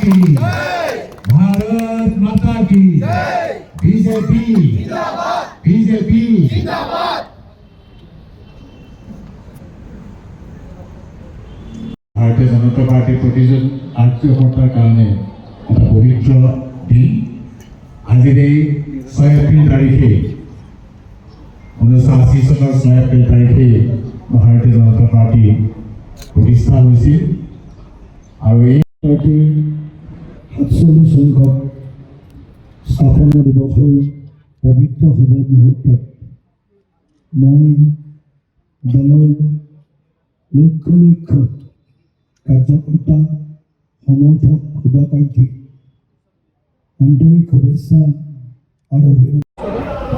की भारत माता की BJP BJP Bharatiya Janata party प्रतिजन आत्मीयतार कारण एक पवित्र दिन आज 6 एप्रिल तारीखे 1980 চনৰ 6 এপ্ৰিল তাৰিখে ভাৰতীয় জনতা পাৰ্টি প্ৰতিষ্ঠা হৈছিল আৰু এই পাৰ্টিৰ ৪৭ সংখ্যক স্থাপনা দিৱসৰ পবিত্ৰ শুভ মুহূৰ্তত মই দলৰ লক্ষ লক্ষ কাৰ্যকৰ্তা সমৰ্থক শুভাকাংক্ষী আন্তৰিক শুভেচ্ছা আৰু অভিনন্দন।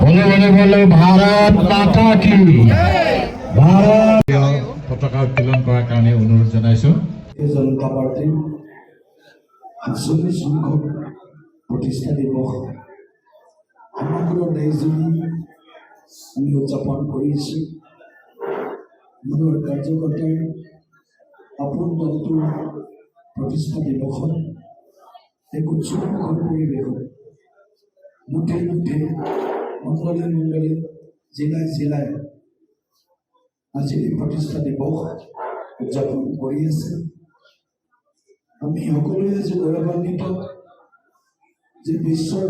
बोलो बोलो बोलो भारत माता की भारत पताका उत्तोलन करार कारण अनुरोध जनाइছো জনতা পাৰ্টিৰ ৪৭ সংখ্যক প্ৰতিষ্ঠা দিৱস সমগ্ৰ দেশজুৰি আমি উদযাপন কৰিছোঁ। মোৰ কাৰ্যকৰ্তাই আপোন দলটোৰ প্ৰতিষ্ঠা দিৱসত এক উৎসৱমুখৰ পৰিৱেশত মুঠে মুঠে মণ্ডলে মণ্ডলে জিলায় জিলায় আজি এই প্ৰতিষ্ঠা দিৱস উদযাপন কৰি আছে। আমি সকলোৱে আজি গৌৰৱান্বিত যে বিশ্বৰ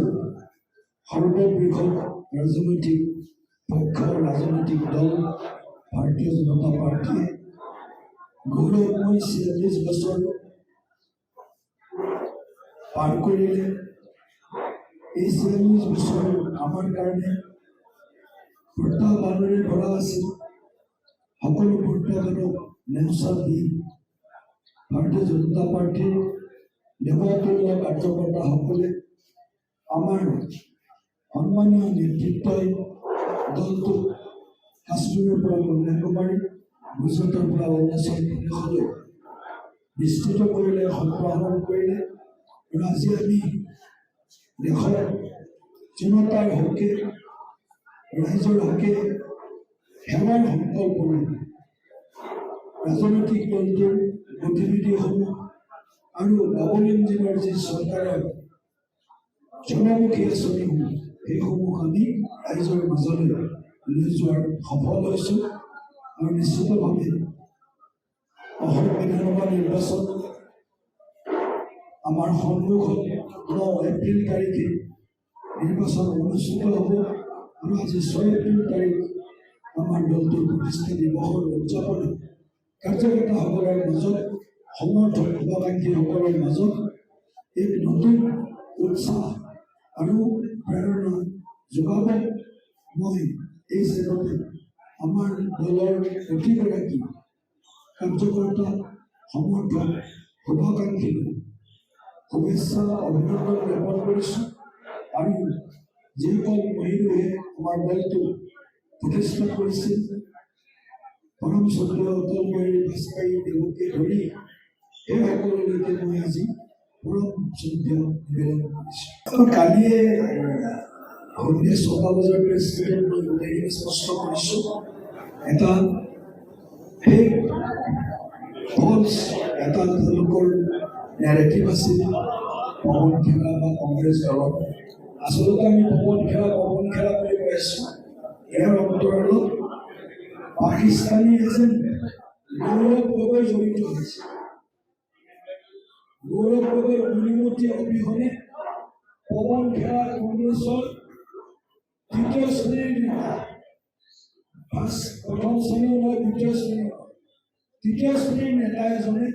সৰ্ববৃহৎ ৰাজনৈতিক পক্ষৰ ৰাজনৈতিক দল ভাৰতীয় জনতা পাৰ্টীয়ে গৌৰৱময় ৪৬ বছৰ পাৰ কৰিলে। এই ৪৬ বছৰ আমাৰ কাৰণে প্ৰত্যাহ্বানেৰে ভৰা আছিল। সকলো প্ৰত্যাহ্বানক নেওচা দি ভাৰতীয় জনতা পাৰ্টীৰ দেৱতুল্য কাৰ্যকৰ্তাসকলে আমাৰ সন্মানীয় নেতৃত্বই দলটোক কাশ্মীৰৰ পৰা কন্যাকুমাৰী গুজৰাটৰ পৰা অৰুণাচল প্ৰদেশলৈ বিস্তৃত কৰিলে, সম্প্ৰসাৰণ কৰিলে। আৰু আজি আমি দেশৰ জনতাৰ হকে ৰাইজৰ হকে সেৱাৰ সংকল্পৰে ৰাজনৈতিক দলটোৰ গতিবিধিসমূহ আৰু ডাবল ইঞ্জিনৰ যি চৰকাৰৰ জনমুখী আঁচনিসমূহ সেইসমূহ আমি ৰাইজৰ মাজলৈ লৈ যোৱাৰ সফল হৈছোঁ। আৰু নিশ্চিতভাৱে অসম বিধানসভা নিৰ্বাচন আমাৰ সন্মুখত 9 এপ্ৰিল তাৰিখে নিৰ্বাচন অনুষ্ঠিত হ'ব। আৰু আজি 6 এপ্ৰিল তাৰিখ আমাৰ দলটোৰ প্ৰতিষ্ঠা দিৱসৰ উদযাপন কাৰ্যকৰ্তাসকলৰ মাজত সমৰ্থক শুভাকাংক্ষীসকলৰ মাজত এক নতুন উৎসাহ আৰু প্ৰেৰণা যোগাব। মই এই চেগতে আমাৰ দলৰ প্ৰতিগৰাকী কাৰ্যকৰ্তা সমৰ্থক শুভাকাংক্ষী শুভেচ্ছা অভিনন্দন জ্ঞাপন কৰিছোঁ। আৰু যিসকল মহিলাই আমাৰ দলটো প্ৰতিষ্ঠা কৰিছিল পৰম শ্ৰদ্ধেয় অটল বিহাৰী বাজপেয়ী দেৱকে ধৰি এই সকলোলৈকে মই আজি পৰম শ্ৰদ্ধেয় নিবেদন কৰিছোঁ। কালিয়ে সন্ধিয়া 6টা বজাৰ প্ৰেছিডেণ্ট মই গোটেইখিনি স্পষ্ট কৰিছোঁ। এটা ফেক ফলছ এটা তেওঁলোকৰ নেৰেটিভ আছিল পৱন খেৰা বা কংগ্ৰেছ দলত। আচলতে আমি পৱন খেৰা বুলি কৈ আছোঁ। ইয়াৰ অন্তৰালত পাকিস্তানী এজেণ্ট গৌৰৱ গগৈ জড়িত হৈছে। গৌৰৱ গগৈৰ অনুমতি অবিহনে পৱন খেৰা কংগ্ৰেছৰ তৃতীয় শ্ৰেণীৰ নেতা, প্ৰথম শ্ৰেণীও নহয় তৃতীয় শ্ৰেণীৰ নেতা এজনে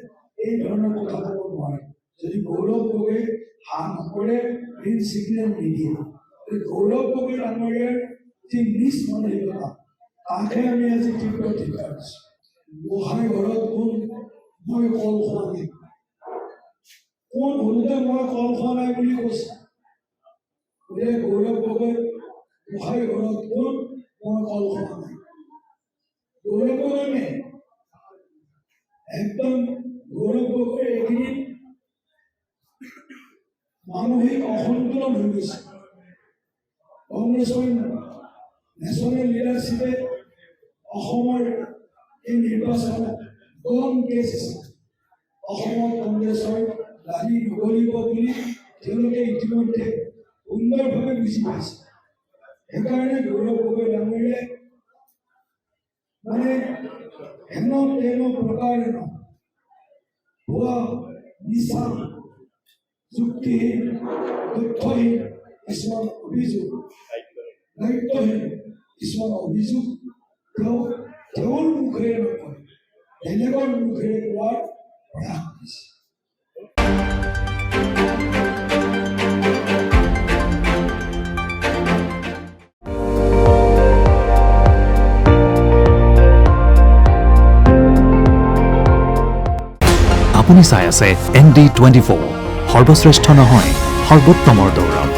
এই ধৰণৰ কথা ক'ব নোৱাৰে। যদি গৌৰৱ গগৈ হা নকৰে, গ্ৰীণ ছিগনেল নিদিয়ে, গৌৰৱ গগৈ ডাঙৰীয়াৰ যি নিজ মানসিকতা তাকহে আমি আজি তীব্ৰ ধিক্কাৰ দিছোঁ। গোহাঁই ঘৰত কোন মই কল খোৱা নাই, কোন হলুদে মই কল খোৱা নাই বুলি কৈছে। বোলে গৌৰৱ গগৈ গোহাঁই ঘৰত কোন মই কল খোৱা নাই। গৌৰৱ গগৈ নে একদম গৌৰৱ গগৈ এইকেইদিন মানসিক অসন্তুলন হৈ গৈছে। কংগ্ৰেছৰ নেশ্যনেল লিডাৰশ্বিপে অসমৰ এই নিৰ্বাচনত কম কেছ আছে। অসমত কংগ্ৰেছৰ গাড়ী নগলিব বুলি তেওঁলোকে ইতিমধ্যে সুন্দৰভাৱে বুজি পাইছে। সেইকাৰণে গৌৰৱ গগৈ ডাঙৰীয়াই মানে হেন তেন প্ৰকাৰেণ ভুৱা মিছা যুক্তিহীন তথ্যহীন কিছুমান অভিযোগ দায়িত্বহীন কিছুমান অভিযোগ তেওঁৰ মুখেৰে নকয় বেলেগৰ মুখেৰে কোৱাৰ প্ৰয়াস কৰিছে। আপুনি চাই আছে ND24 সৰ্বশ্ৰেষ্ঠ নহয় সৰ্বোত্তমৰ দৌৰ।